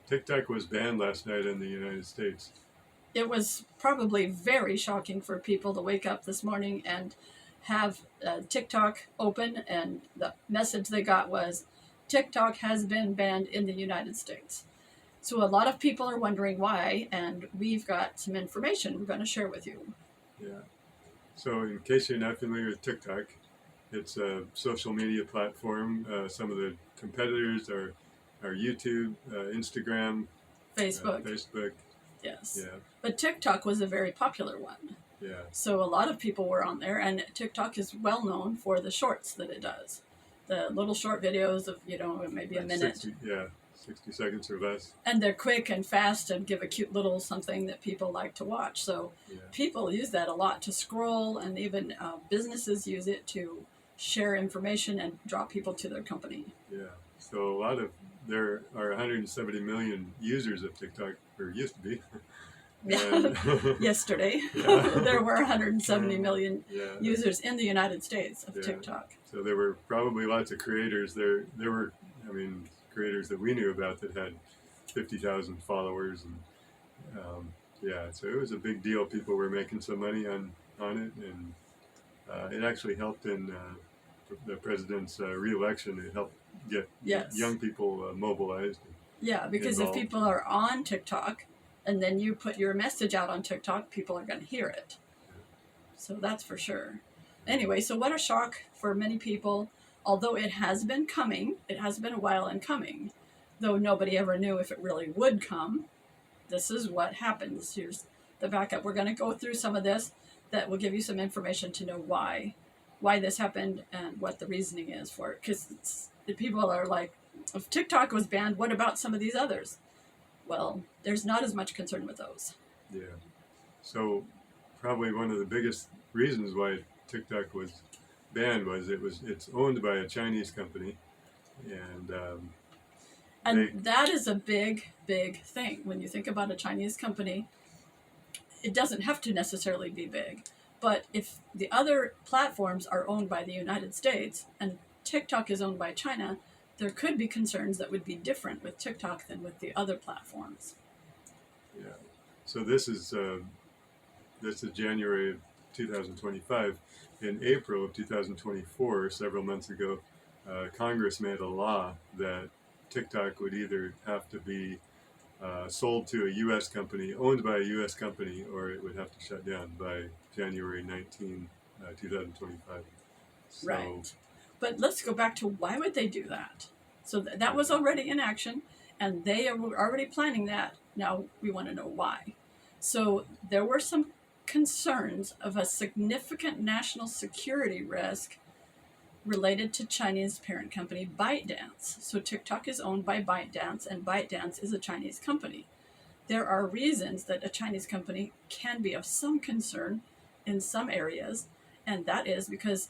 TikTok was banned last night in the United States. It was probably very shocking for people to wake up this morning and have TikTok open, and the message they got was TikTok has been banned in the United States. So a lot of people are wondering why, and we've got some information we're going to share with you. Yeah. So in case you're not familiar with TikTok, it's a social media platform. Some of the competitors are YouTube, Instagram, Facebook. Yes. Yeah. But TikTok was a very popular one. Yeah. So a lot of people were on there, and TikTok is well known for the shorts that it does. The little short videos of, maybe a minute. 60 seconds or less. And they're quick and fast and give a cute little something that people like to watch. So people use that a lot to scroll, and even businesses use it to share information and draw people to their company. Yeah. So there are 170 million users of TikTok, or used to be. Yesterday, there were 170 million users in the United States of TikTok. So there were probably lots of creators. There were, creators that we knew about that had 50,000 followers, and so it was a big deal. People were making some money on it, and it actually helped in the president's re-election. It helped get young people mobilized. Yeah, because if people are on TikTok and then you put your message out on TikTok, people are going to hear it. So that's for sure. Anyway, so what a shock for many people. Although it has been coming, it has been a while in coming, though nobody ever knew if it really would come. This is what happens. Here's the backup. We're going to go through some of this that will give you some information to know why this happened and what the reasoning is for it. Because people are like, if TikTok was banned, what about some of these others? Well, there's not as much concern with those. Yeah. So probably one of the biggest reasons why TikTok was banned was it's owned by a Chinese company, and that is a big thing. When you think about a Chinese company, it doesn't have to necessarily be big, but if the other platforms are owned by the United States and TikTok is owned by China, there could be concerns that would be different with TikTok than with the other platforms. Yeah. So this is January of 2025. In April of 2024, several months ago, Congress made a law that TikTok would either have to be sold to a U.S. company, owned by a U.S. company, or it would have to shut down by January 19, 2025. So, right. But let's go back to why would they do that? So that was already in action, and they were already planning that. Now we want to know why. So there were some concerns of a significant national security risk related to Chinese parent company ByteDance. So TikTok is owned by ByteDance, and ByteDance is a Chinese company. There are reasons that a Chinese company can be of some concern in some areas, and that is because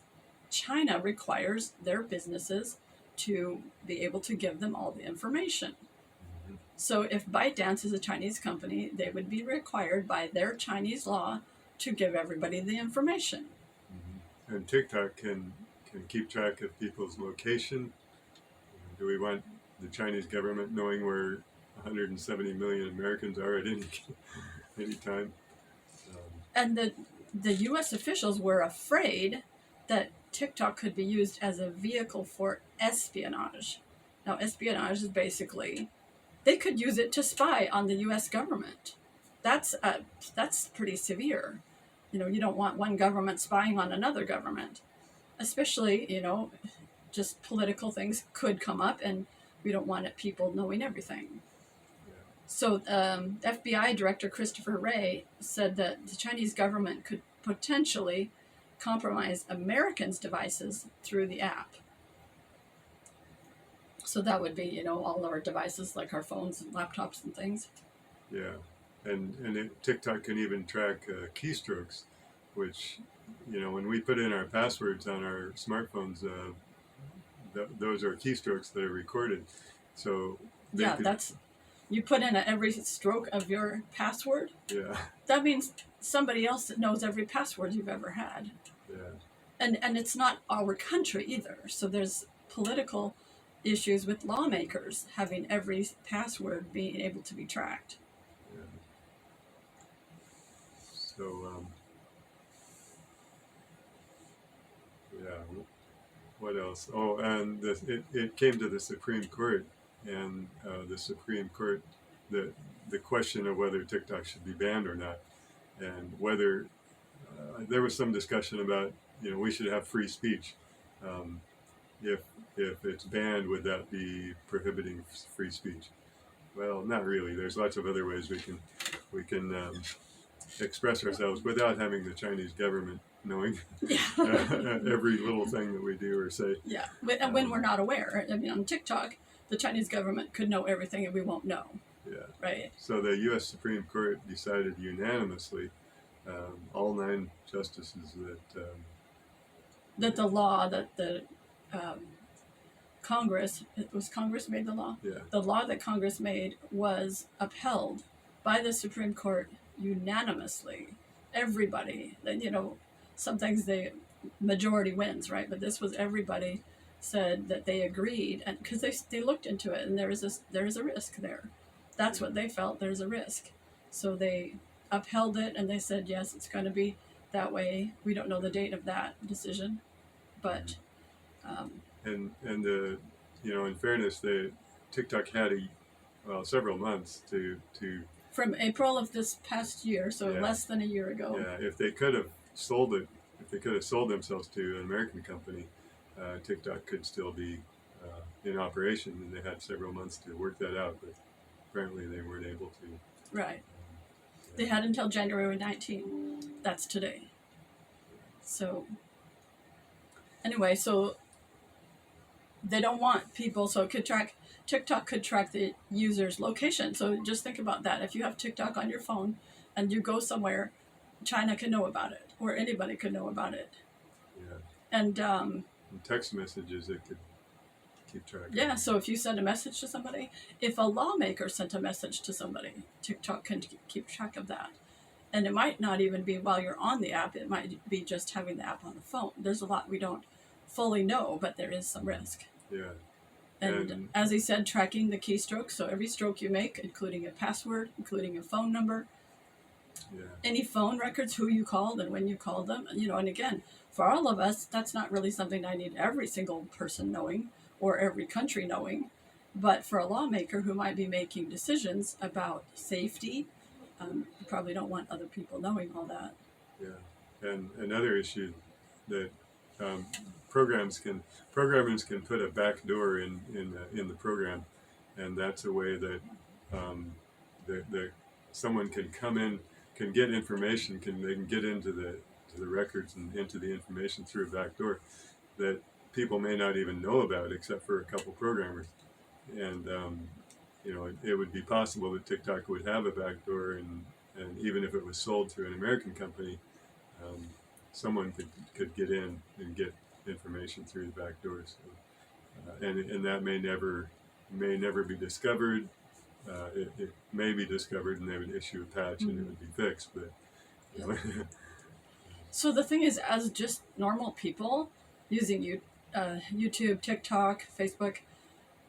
China requires their businesses to be able to give them all the information. So if ByteDance is a Chinese company, they would be required by their Chinese law to give everybody the information. Mm-hmm. And TikTok can keep track of people's location. Do we want the Chinese government knowing where 170 million Americans are at any time? And the U.S. officials were afraid that TikTok could be used as a vehicle for espionage. Now, espionage is basically, they could use it to spy on the U.S. government. That's pretty severe. You don't want one government spying on another government. Especially, just political things could come up, and we don't want people knowing everything. Yeah. So FBI Director Christopher Wray said that the Chinese government could potentially compromise Americans' devices through the app. So that would be, all of our devices, like our phones and laptops and things. Yeah, and TikTok can even track keystrokes, which, when we put in our passwords on our smartphones, those are keystrokes that are recorded. So you put in every stroke of your password. Yeah. That means somebody else knows every password you've ever had. Yeah. And it's not our country either. So there's political issues with lawmakers having every password being able to be tracked. Yeah. So, yeah. What else? Oh, and it came to the Supreme Court, and the Supreme Court, the the question of whether TikTok should be banned or not, and whether there was some discussion about, we should have free speech. Um, if it's banned, would that be prohibiting free speech? Well, not really. There's lots of other ways we can express ourselves without having the Chinese government knowing Yeah. every little thing that we do or say. Yeah, and when we're not aware. I mean, on TikTok, the Chinese government could know everything and we won't know, Yeah. right? So the U.S. Supreme Court decided unanimously, all 9 justices, That the law that the um, Congress, it was Congress made the law? yeah, The law that Congress made was upheld by the Supreme Court unanimously. Everybody, some things the majority wins, right? But this was everybody said that they agreed, and because they looked into it, and there is a risk there. That's what they felt. There's a risk, so they upheld it, and they said yes, it's going to be that way. We don't know the date of that decision, but um, and in fairness, TikTok had several months to from April of this past year, so Yeah. less than a year ago. yeah, if they could have sold it, if they could have sold themselves to an American company, TikTok could still be in operation, and they had several months to work that out, but apparently they weren't able to. Right. They had until January 19th. That's today. So, anyway, so they don't want people, so TikTok could track the user's location. So just think about that. If you have TikTok on your phone and you go somewhere, China can know about it, or anybody could know about it. Yeah. And And text messages, it could keep track. yeah, so if you send a message to somebody, if a lawmaker sent a message to somebody, TikTok can keep track of that. And it might not even be while you're on the app, it might be just having the app on the phone. There's a lot we don't fully know, but there is some risk. Yeah. And as he said, tracking the keystrokes, so every stroke you make, including a password, including a phone number, Yeah. any phone records, who you called and when you called them, and again, for all of us, that's not really something I need every single person knowing or every country knowing. But for a lawmaker who might be making decisions about safety, you probably don't want other people knowing all that. Yeah. And another issue that programmers can put a backdoor in the program, and that's a way that someone can come in, can get information, they can get into the records and into the information through a backdoor that people may not even know about, except for a couple programmers. And it would be possible that TikTok would have a backdoor, and even if it was sold to an American company, someone could get in and get information through the back door. So, and that may never be discovered. It may be discovered, and they would issue a patch, and it would be fixed. But So the thing is, as just normal people using YouTube, TikTok, Facebook,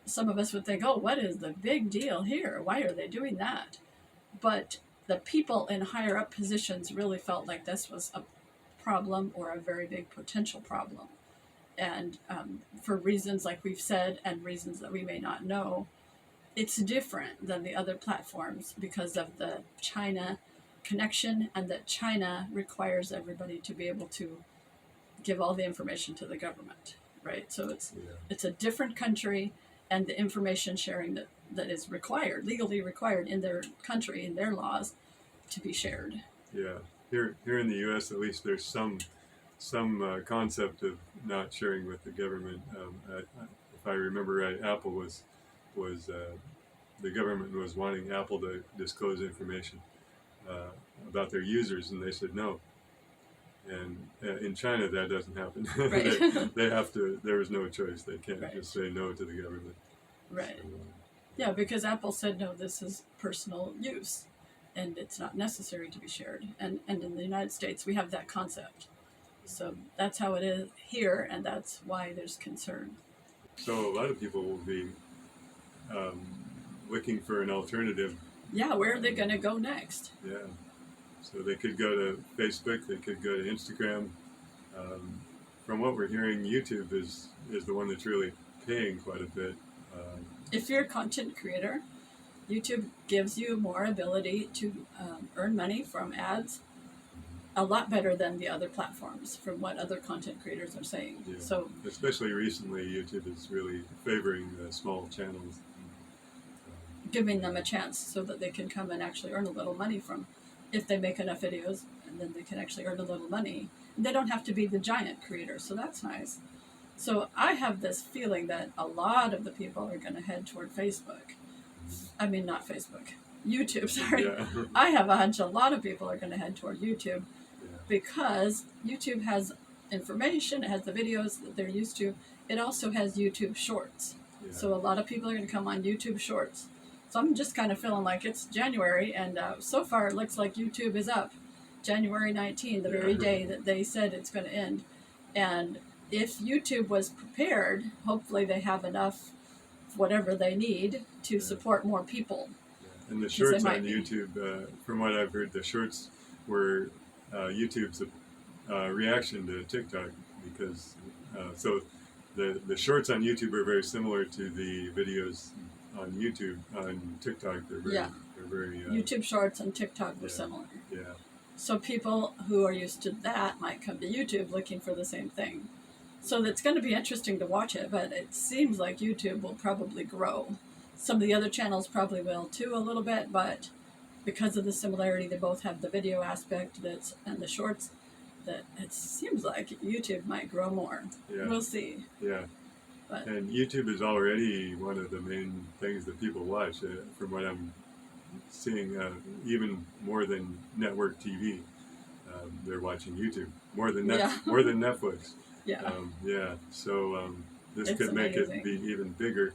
some of us would think, oh, what is the big deal here? Why are they doing that? But the people in higher up positions really felt like this was a problem, or a very big potential problem. And for reasons like we've said, and reasons that we may not know, it's different than the other platforms because of the China connection, and that China requires everybody to be able to give all the information to the government, right? So it's a different country, and the information sharing that is required, legally required in their country, in their laws, to be shared. Yeah, here in the U.S. at least, there's some concept of not sharing with the government. If I remember right, Apple was the government was wanting Apple to disclose information about their users, and they said no. And in China, that doesn't happen. Right. they have to. There is no choice. They can't Right. just say no to the government. Right. So, Yeah, because Apple said, no, this is personal use, and it's not necessary to be shared. And in the United States, we have that concept. So that's how it is here, and that's why there's concern. So a lot of people will be um, looking for an alternative. Yeah, where are they going to go next? Yeah. So they could go to Facebook, they could go to Instagram. Um, from what we're hearing, YouTube is the one that's really paying quite a bit. Um, If you're a content creator, YouTube gives you more ability to earn money from ads a lot better than the other platforms, from what other content creators are saying. yeah. So, Especially recently, YouTube is really favoring the small channels. giving them a chance so that they can come and actually earn a little money from, if they make enough videos, and then they can actually earn a little money. They don't have to be the giant creator, so that's nice. So I have this feeling that a lot of the people are going to head toward Facebook. I mean, not Facebook, YouTube, sorry. Yeah. I have a hunch a lot of people are going to head toward YouTube Yeah. because YouTube has information, it has the videos that they're used to. It also has YouTube Shorts. Yeah. So a lot of people are going to come on YouTube Shorts. So I'm just kind of feeling like it's January, and so far it looks like YouTube is up. January 19, the very day that they said it's going to end. And if YouTube was prepared, hopefully they have enough, whatever they need, to support more people. And the shorts on YouTube, from what I've heard, the shorts were YouTube's reaction to TikTok, because so the shorts on YouTube are very similar to the videos on YouTube. On TikTok, they're very YouTube Shorts and TikTok were similar. Yeah. So people who are used to that might come to YouTube looking for the same thing. So it's going to be interesting to watch it, but it seems like YouTube will probably grow. Some of the other channels probably will too a little bit, but because of the similarity, they both have the video aspect and the shorts, that it seems like YouTube might grow more. Yeah. We'll see. Yeah. But, and YouTube is already one of the main things that people watch, from what I'm seeing, even more than network TV. They're watching YouTube more than more than Netflix. Yeah. So this It's could make amazing. it be even bigger,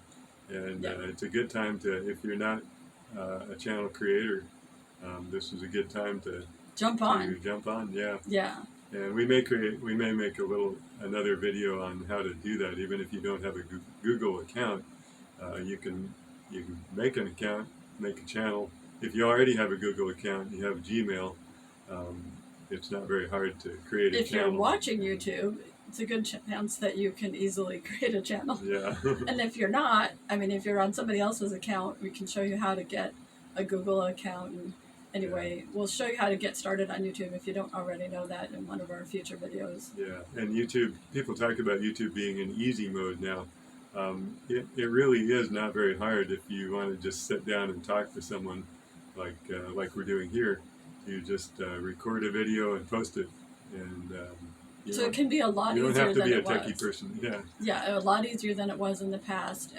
and it's a good time to, if you're not a channel creator, this is a good time to jump on. Yeah. Yeah. And we may make another video on how to do that. Even if you don't have a Google account, you can make an account, make a channel. If you already have a Google account, you have Gmail. It's not very hard to create a channel. If you're watching YouTube, it's a good chance that you can easily create a channel. Yeah. And if you're not, I mean, if you're on somebody else's account, we can show you how to get a Google account. And anyway, we'll show you how to get started on YouTube if you don't already know that in one of our future videos. Yeah, and YouTube, people talk about YouTube being in easy mode now. It really is not very hard if you want to just sit down and talk to someone like we're doing here. You just record a video and post it, and so it can be a lot easier than it was. You don't have to be a techie person. Yeah. Yeah, a lot easier than it was in the past,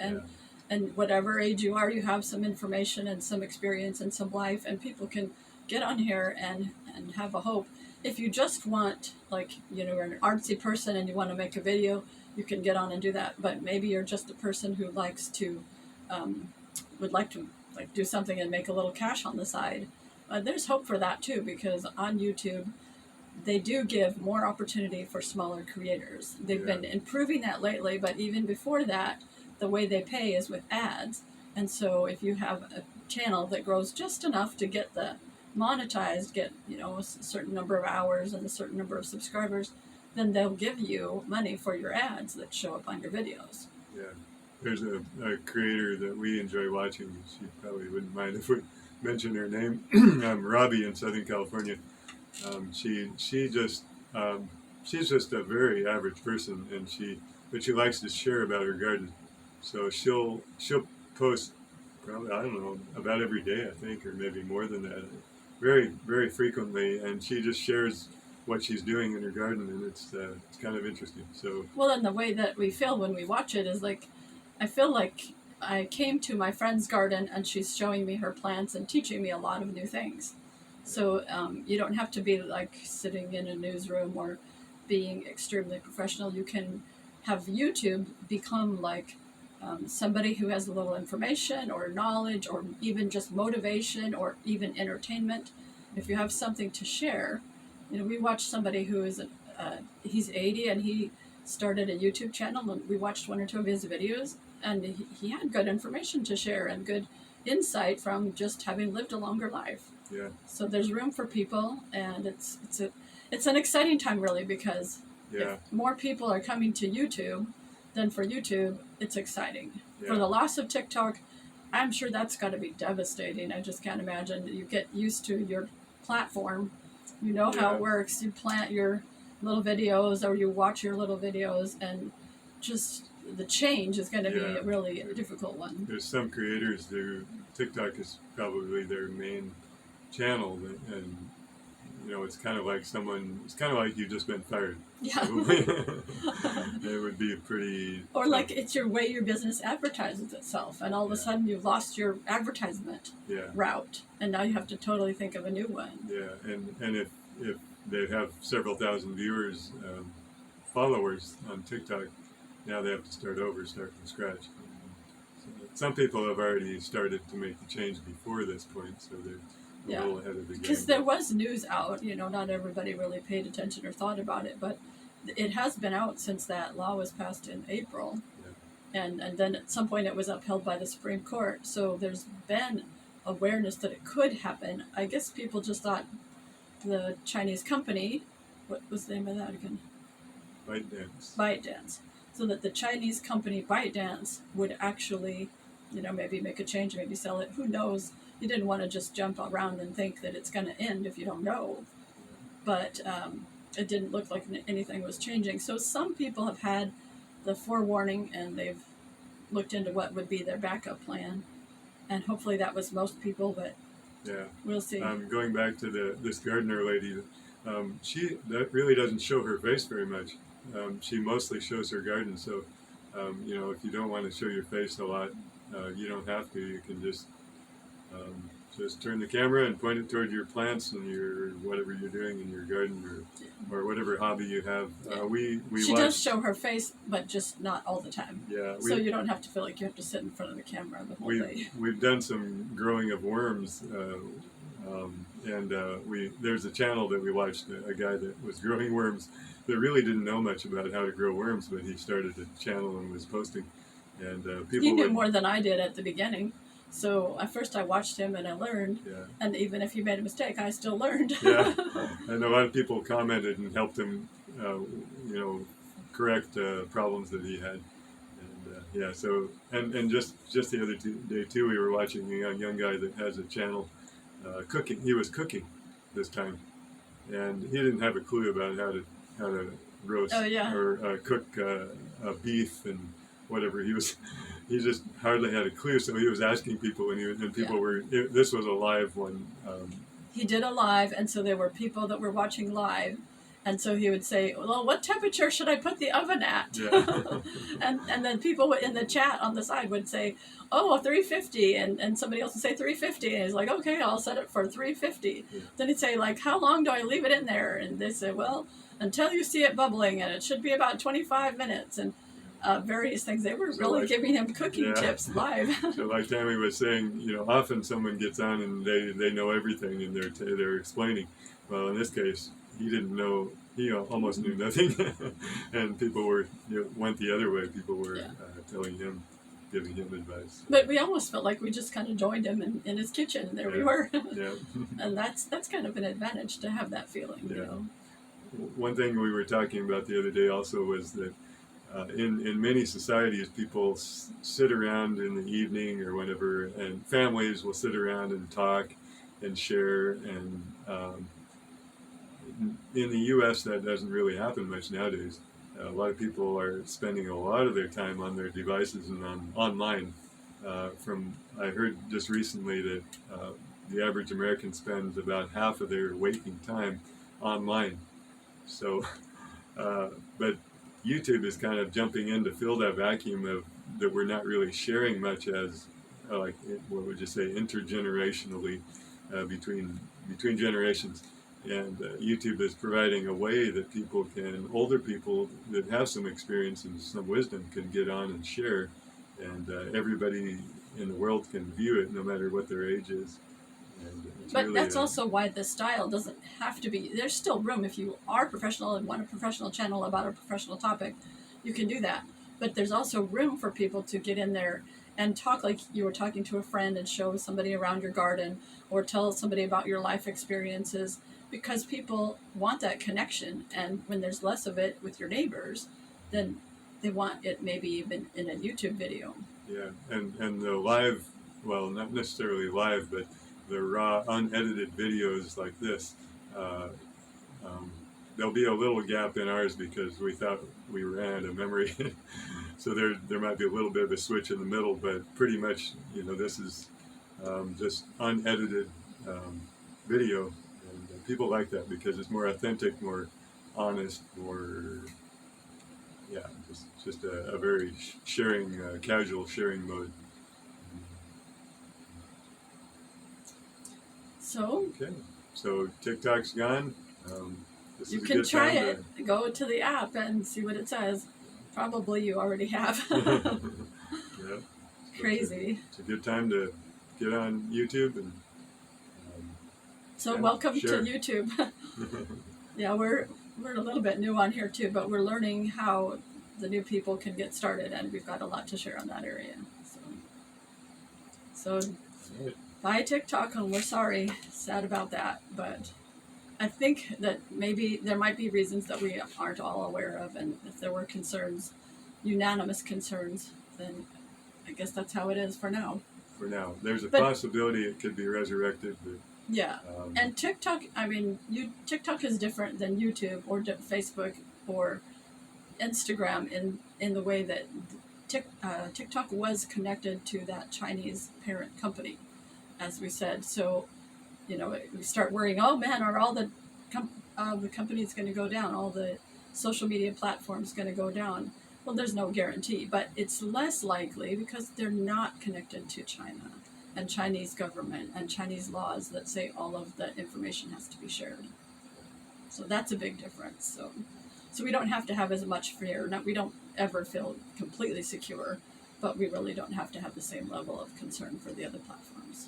and whatever age you are, you have some information and some experience and some life, and people can get on here and have a hope. If you just want, like, you're an artsy person and you want to make a video, you can get on and do that. But maybe you're just a person who likes to, would like to do something and make a little cash on the side. There's hope for that too, because on YouTube, they do give more opportunity for smaller creators. They've been improving that lately, but even before that, the way they pay is with ads. And so if you have a channel that grows just enough to get the monetized, get a certain number of hours and a certain number of subscribers, then they'll give you money for your ads that show up on your videos. Yeah. There's a creator that we enjoy watching. She probably wouldn't mind if we mention her name. Robbie in Southern California. She's just a very average person, but she likes to share about her garden. So she'll post probably, I don't know, about every day, I think, or maybe more than that, very, very frequently, and she just shares what she's doing in her garden, and it's kind of interesting. So and the way that we feel when we watch it is like, I feel like I came to my friend's garden and she's showing me her plants and teaching me a lot of new things. So you don't have to be like sitting in a newsroom or being extremely professional. You can have YouTube become like somebody who has a little information or knowledge or even just motivation or even entertainment. If you have something to share, we watch somebody who is he's 80 and he started a YouTube channel, and we watched one or two of his videos, and he had good information to share and good insight from just having lived a longer life. Yeah. So there's room for people, and it's an exciting time, really, because if more people are coming to YouTube than for YouTube, it's exciting. Yeah. For the loss of TikTok, I'm sure that's got to be devastating. I just can't imagine. You get used to your platform, you know how it works. You plant your little videos, or you watch your little videos, and just the change is going to be a really difficult one. There's some creators who TikTok is probably their main channel, and you know, it's kind of like you've just been fired. Yeah. It would be pretty. Or like it's your way your business advertises itself, and all of a sudden you've lost your advertisement route, and now you have to totally think of a new one. Yeah, and if they have several thousand viewers, followers on TikTok, now they have to start from scratch. So some people have already started to make the change before this point, so they're a little ahead of the game. Because there was news out, you know, not everybody really paid attention or thought about it, but it has been out since that law was passed in April. Yeah. And then at some point it was upheld by the Supreme Court. So there's been awareness that it could happen. I guess people just thought the Chinese company, what was the name of that again? ByteDance. ByteDance. So that the Chinese company ByteDance would actually, you know, maybe make a change, maybe sell it. Who knows? You didn't want to just jump around and think that it's going to end if you don't know. But it didn't look like anything was changing. So some people have had the forewarning, and they've looked into what would be their backup plan. And hopefully that was most people, but we'll see. Going back to this gardener lady, that really doesn't show her face very much. She mostly shows her garden. So, you know, if you don't want to show your face a lot, you don't have to. You can just turn the camera and point it toward your plants and your whatever you're doing in your garden, or whatever hobby you have. She does show her face, but just not all the time. Yeah. So you don't have to feel like you have to sit in front of the camera the whole day. We've done some growing of worms, and there's a channel that we watched, a guy that was growing worms that really didn't know much about how to grow worms, but he started a channel and was posting, and people. He knew more than I did at the beginning. So at first I watched him and I learned, and even if he made a mistake, I still learned. And a lot of people commented and helped him, you know, correct problems that he had. And so and just the other day too, we were watching a young guy that has a channel cooking. He was cooking this time, and he didn't have a clue about how to roast or cook beef and whatever. He just hardly had a clue, so he was asking people, and people were. This was a live one. He did a live, and so there were people that were watching live, and so he would say, "Well, what temperature should I put the oven at?" Yeah. and then people in the chat on the side would say, "Oh, 350," and somebody else would say 350, and he's like, "Okay, I'll set it for 350." Yeah. Then he'd say, like, "How long do I leave it in there?" And they say, "Well, until you see it bubbling, and it should be about 25 minutes." And various things. They were really giving him cooking tips live. So like Tammy was saying, you know, often someone gets on and they know everything and they're explaining. Well, in this case, he didn't know. He almost knew nothing, and people went the other way. People were telling him, giving him advice. But we almost felt like we just kind of joined him in his kitchen, and there we were. And that's kind of an advantage to have that feeling. You know. One thing we were talking about the other day also was that. In many societies, people sit around in the evening or whenever, and families will sit around and talk and share. And in the U.S., that doesn't really happen much nowadays. A lot of people are spending a lot of their time on their devices and online. I heard just recently that the average American spends about half of their waking time online. So, but YouTube is kind of jumping in to fill that vacuum that we're not really sharing much as, like, what would you say, intergenerationally between generations. And YouTube is providing a way that older people that have some experience and some wisdom can get on and share, and everybody in the world can view it no matter what their age is. But really, that's also why the style doesn't have to be. There's still room if you are professional and want a professional channel about a professional topic. you can do that. But there's also room for people to get in there and talk like you were talking to a friend and show somebody around your garden or tell somebody about your life experiences, because people want that connection. And when there's less of it with your neighbors, then they want it maybe even in a YouTube video. Yeah, and the live, well, not necessarily live, but the raw, unedited videos like this, uh, there'll be a little gap in ours because we thought we ran out of memory. So there might be a little bit of a switch in the middle, but pretty much, this is just unedited video, and people like that because it's more authentic, more honest, more, yeah, just a very sharing, casual sharing mode. So Okay, so TikTok's gone. This you is a can good try time it. Go to the app and see what it says. Probably you already have. Yeah, Crazy. It's a good time to get on YouTube and So yeah, welcome share. to YouTube. Yeah, we're a little bit new on here too, but we're learning how the new people can get started, and we've got a lot to share on that area. So Right. buy TikTok, and we're sorry, sad about that, but I think that maybe there might be reasons that we aren't all aware of, and if there were concerns, unanimous concerns, then I guess that's how it is for now. For now, there's a But- possibility it could be resurrected, but Yeah, and TikTok, I mean, TikTok is different than YouTube or Facebook or Instagram in the way that TikTok was connected to that Chinese parent company, as we said. So, we start worrying, oh man, are all the companies going to go down? All the social media platforms going to go down? Well, there's no guarantee, but it's less likely because they're not connected to China and Chinese government and Chinese laws that say all of the information has to be shared. So that's a big difference. So we don't have to have as much fear. We don't ever feel completely secure, but we really don't have to have the same level of concern for the other platforms.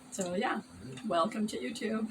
So yeah, welcome to YouTube.